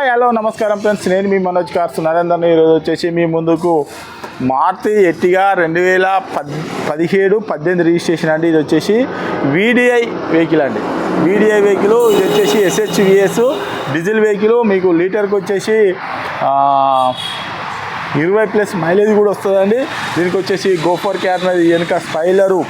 Hi hello నమస్కారం friends, నేను మీ Manoj cars నరేందర్ని. ఈరోజు వచ్చేసి మీ ముందుకు మారుతి ఎర్టిగా 2017-18 రిజిస్ట్రేషన్ అండి. ఇది వచ్చేసి వీడిఐ వెహికల్ అండి. వీడిఐ వెహికల్ ఇది వచ్చేసి SHVS డీజిల్ వెహికల్. మీకు లీటర్కి వచ్చేసి 20+ మైలేజ్ కూడా వస్తుందండి. దీనికి వచ్చేసి గోఫర్ క్యాబిన్, వెనుక స్పైలరు,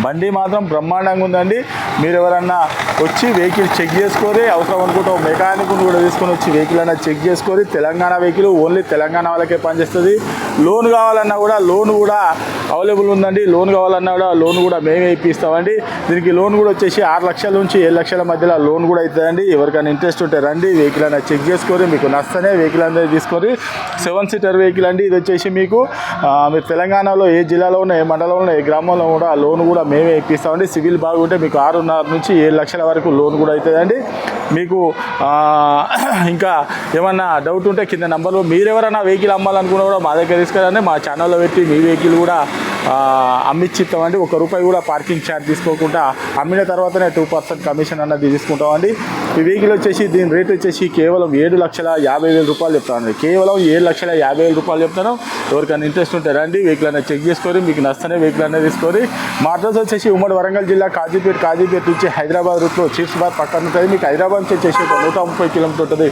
బండి మాత్రం బ్రహ్మాండంగా ఉందండి. మీరు ఎవరన్నా వచ్చి వెహికల్ చెక్ చేసుకొని అవసరం అనుకుంటే మెకానిక్ కూడా తీసుకొని వచ్చి వెహికల్ అన్నా చెక్ చేసుకొని, తెలంగాణ వెహికల్ ఓన్లీ తెలంగాణ వాళ్ళకే పనిచేస్తుంది. లోన్ కావాలన్నా కూడా లోన్ కూడా అవైలబుల్ ఉందండి. లోన్ కావాలన్నా కూడా లోన్ కూడా మేమే ఇప్పిస్తామండి. దీనికి లోన్ కూడా వచ్చేసి 6 లక్షల నుంచి 7 లక్షల మధ్యలో లోన్ కూడా అవుతుందండి. ఎవరికైనా ఇంట్రెస్ట్ ఉంటే రండి, వెహికల్ అన్నా చెక్ చేసుకొని మీకు నచ్చనే వెహికల్ అనేది తీసుకొని 7 సీటర్ వెహికల్ అండి. ఇది వచ్చేసి మీకు మీరు తెలంగాణలో ఏ జిల్లాలో ఉన్న, ఏ మండలంలో ఉన్న, ఏ గ్రామంలో కూడా లోన్ కూడా మేమే ఇప్పిస్తామండి. సివిల్ బాగుంటే మీకు 6.5 నుంచి 7 లక్షల వరకు లోన్ కూడా అవుతుందండి. మీకు ఇంకా ఏమన్నా డౌట్ ఉంటే కింద నంబర్లో మీరెవరైనా వెహికల్ అమ్మాలనుకున్నా కూడా మా దగ్గర తీసుకురండి. మా ఛానల్లో పెట్టి మీ వెహికల్ కూడా అమ్మిచ్చిస్తామండి. ₹1 కూడా పార్కింగ్ ఛార్జ్ తీసుకోకుండా అమ్మిన తర్వాతనే 2% కమిషన్ అన్నది తీసుకుంటామండి. ఈ వెహికల్ వచ్చేసి దీని రేట్ వచ్చేసి కేవలం ₹7,50,000 చెప్తామండి. కేవలం ₹7,50,000 చెప్తాను. ఎవరికైనా ఇంట్రెస్ట్ ఉంటే రండి, వెహికల్ అనేది చెక్ చేసుకొని మీకు నచ్చనే వెహికల్ అనేది తీసుకొని. మా అడ్రస్ వచ్చేసి ఉమ్మడి వరంగల్ జిల్లా కాజీపేట నుంచి హైదరాబాద్ రూట్లో చీర్స్బాద్ పక్కన ఉంటుంది. మీకు హైదరాబాద్ నుంచి వచ్చేసి 130 కిలోమీటర్ ఉంటుంది.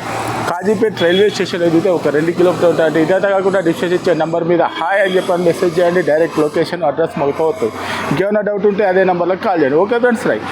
కాజీపేట రైల్వే స్టేషన్ అయితే ఒక 2 కిలోమీటర్ ఉంటుంది. ఇదే కాకుండా డిస్కస్ ఇచ్చే నెంబర్ మీద హాయ్ అని చెప్పని మెసేజ్ చేయండి. డైరెక్ట్ లొకేషన్ అడ్రస్ మొదలవుతుంది. ఇంకేమైనా డౌట్ ఉంటే అదే నెంబర్లో కాల్ చేయండి. Okay friends, right.